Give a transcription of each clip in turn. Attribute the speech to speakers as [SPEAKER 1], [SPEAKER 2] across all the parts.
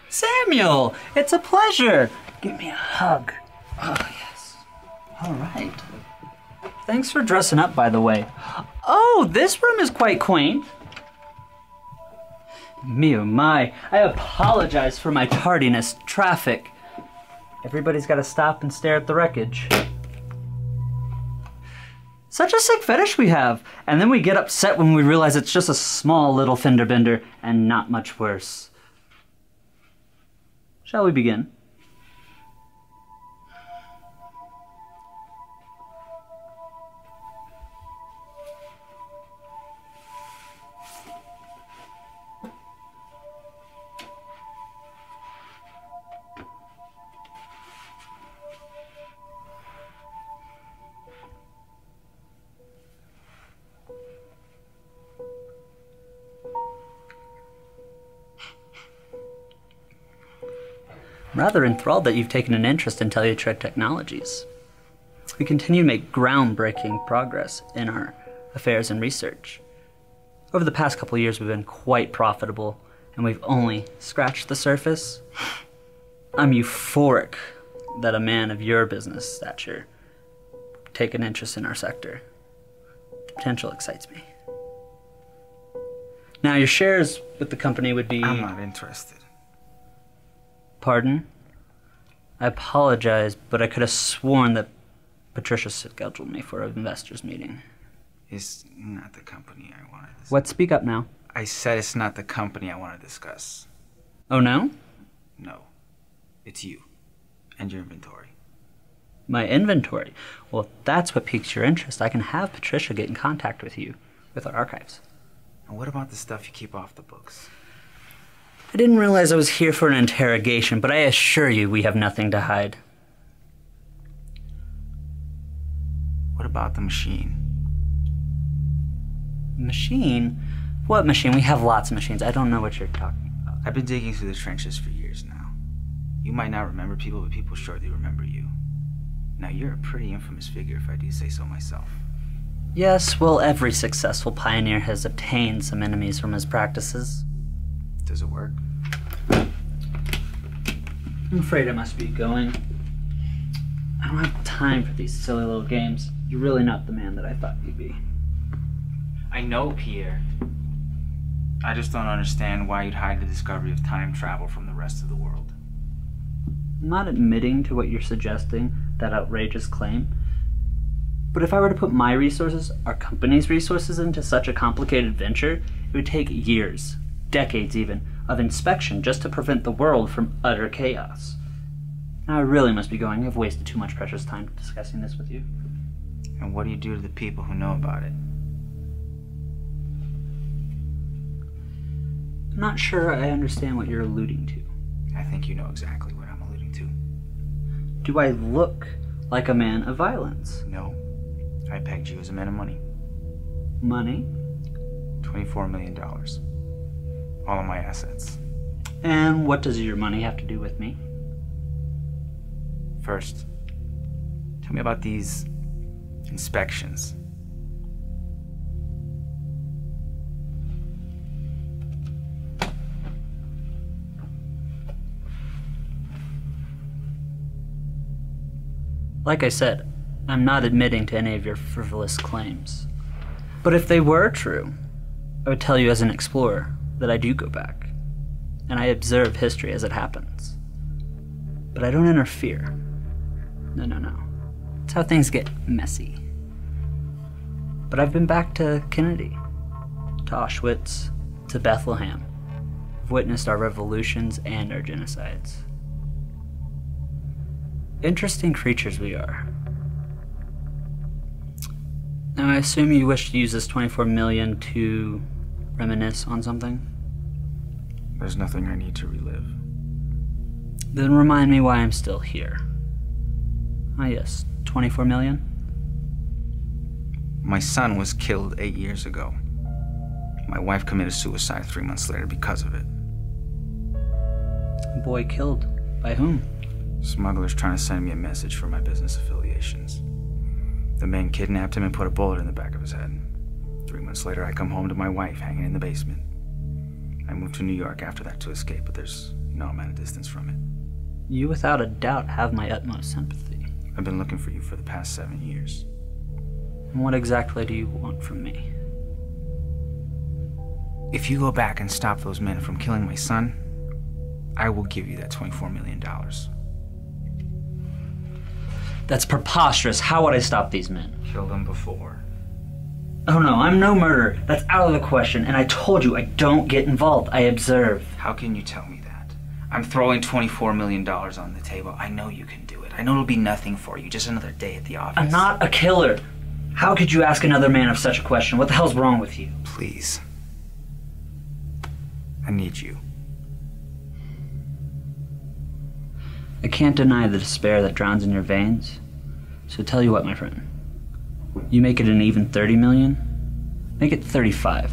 [SPEAKER 1] Samuel, it's a pleasure. Give me a hug. Oh, yes. All right. Thanks for dressing up, by the way. Oh, this room is quite quaint. Me oh my, I apologize for my tardiness. Traffic. Everybody's got to stop and stare at the wreckage. Such a sick fetish we have. And then we get upset when we realize it's just a small little fender bender and not much worse. Shall we begin? I'm rather enthralled that you've taken an interest in Teletrek Technologies. We continue to make groundbreaking progress in our affairs and research. Over the past couple of years, we've been quite profitable, and we've only scratched the surface. I'm euphoric that a man of your business stature would take an interest in our sector. The potential excites me. Now, your shares with the company would be...
[SPEAKER 2] I'm not interested.
[SPEAKER 1] Pardon? I apologize, but I could have sworn that Patricia scheduled me for an investors meeting.
[SPEAKER 2] It's not the company I want to discuss.
[SPEAKER 1] What? Speak up now.
[SPEAKER 2] I said it's not the company I want to discuss.
[SPEAKER 1] Oh, no?
[SPEAKER 2] No. It's you. And your inventory.
[SPEAKER 1] My inventory? Well, if that's what piques your interest, I can have Patricia get in contact with you, with our archives.
[SPEAKER 2] And what about the stuff you keep off the books?
[SPEAKER 1] I didn't realize I was here for an interrogation, but I assure you we have nothing to hide.
[SPEAKER 2] What about the machine?
[SPEAKER 1] Machine? What machine? We have lots of machines. I don't know what you're talking about.
[SPEAKER 2] I've been digging through the trenches for years now. You might not remember people, but people surely remember you. Now, you're a pretty infamous figure, if I do say so myself.
[SPEAKER 1] Yes, well, every successful pioneer has obtained some enemies from his practices.
[SPEAKER 2] Does it work?
[SPEAKER 1] I'm afraid I must be going. I don't have time for these silly little games. You're really not the man that I thought you'd be.
[SPEAKER 2] I know, Pierre. I just don't understand why you'd hide the discovery of time travel from the rest of the world.
[SPEAKER 1] I'm not admitting to what you're suggesting, that outrageous claim. But if I were to put my resources, our company's resources, into such a complicated venture, it would take years, decades even, of inspection just to prevent the world from utter chaos. Now I really must be going. I've wasted too much precious time discussing this with you.
[SPEAKER 2] And what do you do to the people who know about it?
[SPEAKER 1] I'm not sure I understand what you're alluding to.
[SPEAKER 2] I think you know exactly what I'm alluding to.
[SPEAKER 1] Do I look like a man of violence?
[SPEAKER 2] No. I pegged you as a man of money.
[SPEAKER 1] Money?
[SPEAKER 2] $24 million. All of my assets.
[SPEAKER 1] And what does your money have to do with me?
[SPEAKER 2] First, tell me about these inspections.
[SPEAKER 1] Like I said, I'm not admitting to any of your frivolous claims. But if they were true, I would tell you as an explorer that I do go back, and I observe history as it happens. But I don't interfere. No. It's how things get messy. But I've been back to Kennedy, to Auschwitz, to Bethlehem. I've witnessed our revolutions and our genocides. Interesting creatures we are. Now, I assume you wish to use this 24 million to reminisce on something?
[SPEAKER 2] There's nothing I need to relive.
[SPEAKER 1] Then remind me why I'm still here. Ah yes, 24 million?
[SPEAKER 2] My son was killed 8 years ago. My wife committed suicide 3 months later because of it.
[SPEAKER 1] A boy killed. By whom?
[SPEAKER 2] Smugglers trying to send me a message for my business affiliations. The man kidnapped him and put a bullet in the back of his head. 3 months later, I come home to my wife hanging in the basement. I moved to New York after that to escape, but there's no amount of distance from it.
[SPEAKER 1] You without a doubt have my utmost sympathy.
[SPEAKER 2] I've been looking for you for the past 7 years.
[SPEAKER 1] And what exactly do you want from me?
[SPEAKER 2] If you go back and stop those men from killing my son, I will give you that $24 million.
[SPEAKER 1] That's preposterous. How would I stop these men?
[SPEAKER 2] Killed them before.
[SPEAKER 1] Oh no, I'm no murderer. That's out of the question. And I told you I don't get involved. I observe.
[SPEAKER 2] How can you tell me that? I'm throwing $24 million on the table. I know you can do it. I know it'll be nothing for you. Just another day at the office.
[SPEAKER 1] I'm not a killer. How could you ask another man of such a question? What the hell's wrong with you?
[SPEAKER 2] Please. I need you.
[SPEAKER 1] I can't deny the despair that drowns in your veins. So tell you what, my friend. You make it an even 30 million? Make it 35.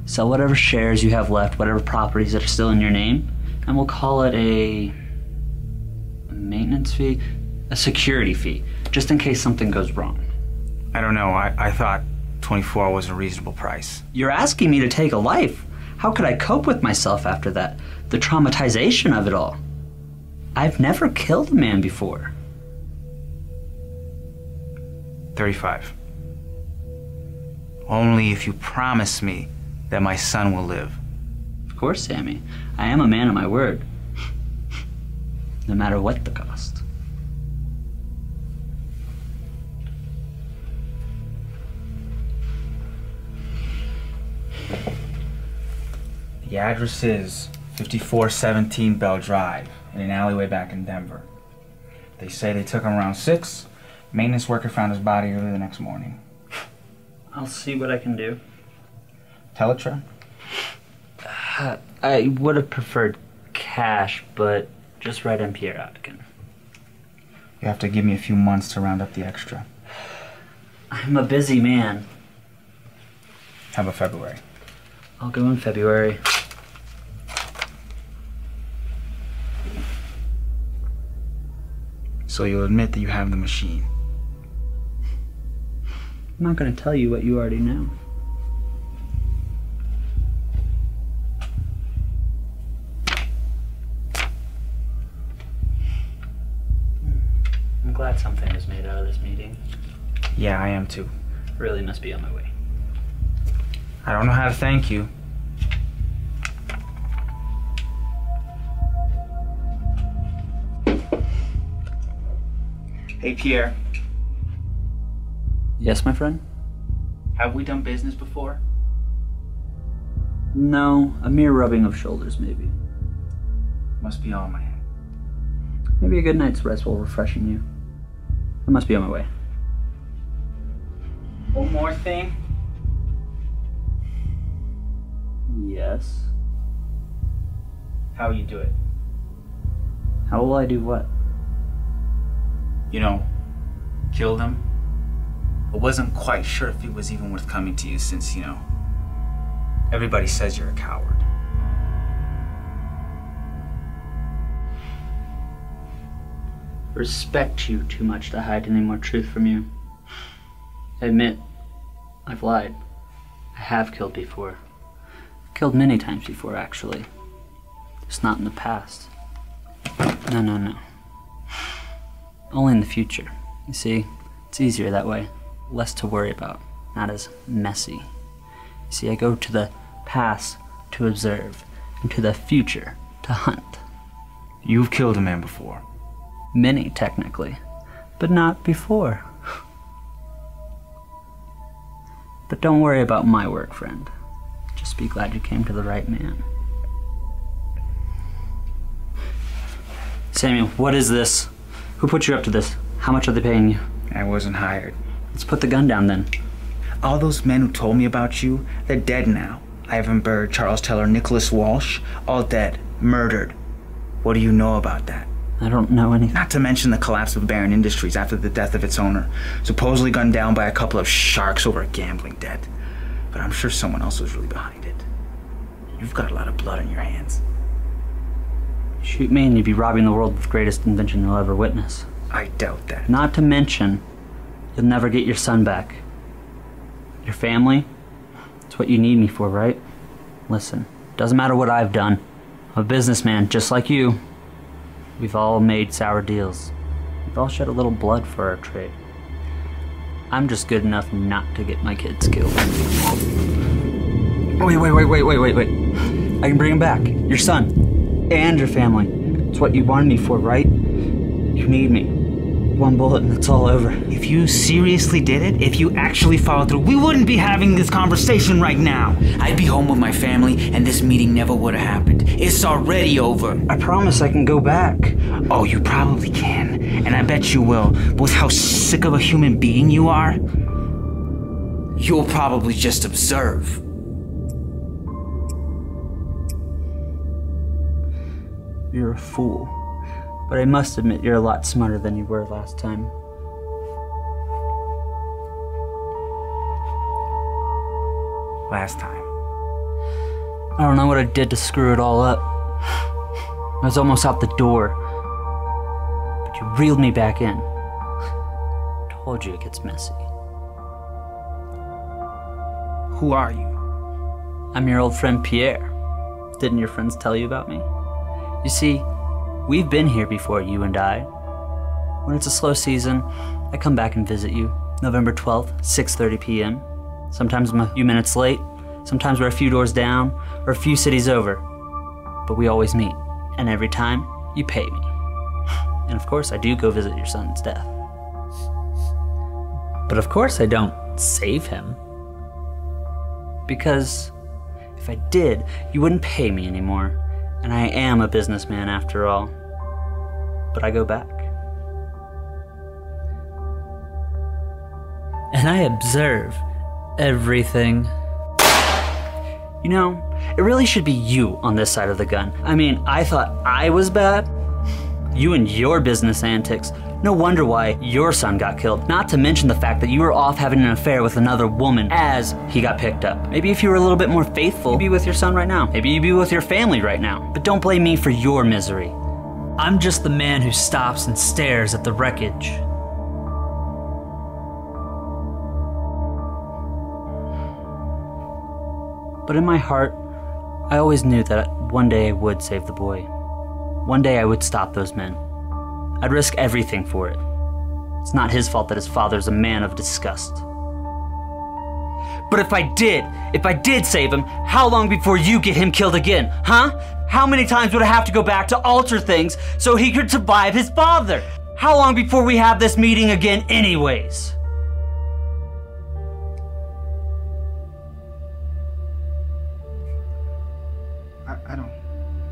[SPEAKER 1] Sell whatever shares you have left, whatever properties that are still in your name, and we'll call it a maintenance fee? A security fee, just in case something goes wrong.
[SPEAKER 2] I don't know. I thought 24 was a reasonable price.
[SPEAKER 1] You're asking me to take a life. How could I cope with myself after that? The traumatization of it all. I've never killed a man before.
[SPEAKER 2] 35. Only if you promise me that my son will live.
[SPEAKER 1] Of course, Sammy. I am a man of my word. No matter what the cost.
[SPEAKER 2] The address is 5417 Bell Drive, in an alleyway back in Denver. They say they took him around 6. Maintenance worker found his body early the next morning.
[SPEAKER 1] I'll see what I can do.
[SPEAKER 2] Teletra?
[SPEAKER 1] I would have preferred cash, but just write in Pierre Atkin.
[SPEAKER 2] You have to give me a few months to round up the extra.
[SPEAKER 1] I'm a busy man.
[SPEAKER 2] How about February?
[SPEAKER 1] I'll go in February.
[SPEAKER 2] So you'll admit that you have the machine.
[SPEAKER 1] I'm not going to tell you what you already know. I'm glad something was made out of this meeting.
[SPEAKER 2] Yeah, I am too.
[SPEAKER 1] Really must be on my way.
[SPEAKER 2] I don't know how to thank you. Hey, Pierre.
[SPEAKER 1] Yes, my friend?
[SPEAKER 2] Have we done business before?
[SPEAKER 1] No, a mere rubbing of shoulders, maybe.
[SPEAKER 2] Must be on my head.
[SPEAKER 1] Maybe a good night's rest will refreshen you. I must be on my way.
[SPEAKER 2] One more thing.
[SPEAKER 1] Yes.
[SPEAKER 2] How you do it?
[SPEAKER 1] How will I do what?
[SPEAKER 2] You know, killed him. I wasn't quite sure if it was even worth coming to you since, you know, everybody says you're a coward.
[SPEAKER 1] Respect you too much to hide any more truth from you. I admit, I've lied. I have killed before. I've killed many times before, actually. Just not in the past. No. Only in the future. You see, it's easier that way. Less to worry about. Not as messy. You see, I go to the past to observe, and to the future to hunt.
[SPEAKER 2] You've killed a man before.
[SPEAKER 1] Many, technically, but not before. But don't worry about my work, friend. Just be glad you came to the right man. Samuel, what is this? Who put you up to this? How much are they paying you?
[SPEAKER 2] I wasn't hired.
[SPEAKER 1] Let's put the gun down then.
[SPEAKER 2] All those men who told me about you, they're dead now. Ivan Bird, Charles Teller, Nicholas Walsh, all dead, murdered. What do you know about that?
[SPEAKER 1] I don't know anything.
[SPEAKER 2] Not to mention the collapse of Barron Industries after the death of its owner, supposedly gunned down by a couple of sharks over a gambling debt. But I'm sure someone else was really behind it. You've got a lot of blood on your hands.
[SPEAKER 1] Shoot me and you'd be robbing the world of the greatest invention you'll ever witness.
[SPEAKER 2] I doubt that.
[SPEAKER 1] Not to mention, you'll never get your son back. Your family? It's what you need me for, right? Listen, doesn't matter what I've done. I'm a businessman, just like you. We've all made sour deals. We've all shed a little blood for our trade. I'm just good enough not to get my kids killed. Wait. I can bring him back. Your son. And your family. It's what you wanted me for, right? You need me. One bullet and it's all over.
[SPEAKER 2] If you seriously did it, if you actually followed through, we wouldn't be having this conversation right now. I'd be home with my family and this meeting never would have happened. It's already over.
[SPEAKER 1] I promise I can go back.
[SPEAKER 2] Oh, you probably can. And I bet you will. But with how sick of a human being you are, you'll probably just observe.
[SPEAKER 1] You're a fool. But I must admit you're a lot smarter than you were last time.
[SPEAKER 2] Last time?
[SPEAKER 1] I don't know what I did to screw it all up. I was almost out the door. But you reeled me back in. Told you it gets messy.
[SPEAKER 2] Who are you?
[SPEAKER 1] I'm your old friend Pierre. Didn't your friends tell you about me? You see, we've been here before, you and I. When it's a slow season, I come back and visit you. November 12th, 6:30 p.m. Sometimes I'm a few minutes late, sometimes we're a few doors down, or a few cities over. But we always meet, and every time, you pay me. And of course, I do go visit your son's death. But of course I don't save him. Because if I did, you wouldn't pay me anymore. And I am a businessman after all. But I go back. And I observe everything. You know, it really should be you on this side of the gun. I mean, I thought I was bad. You and your business antics. No wonder why your son got killed. Not to mention the fact that you were off having an affair with another woman as he got picked up. Maybe if you were a little bit more faithful, you'd be with your son right now. Maybe you'd be with your family right now. But don't blame me for your misery. I'm just the man who stops and stares at the wreckage. But in my heart, I always knew that one day I would save the boy. One day I would stop those men. I'd risk everything for it. It's not his fault that his father's a man of disgust. But if I did save him, how long before you get him killed again, huh? How many times would I have to go back to alter things so he could survive his father? How long before we have this meeting again anyways?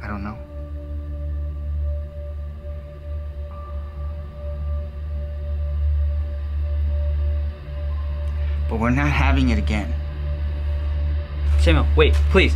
[SPEAKER 2] I don't know. But we're not having it again.
[SPEAKER 1] Samuel, wait, please.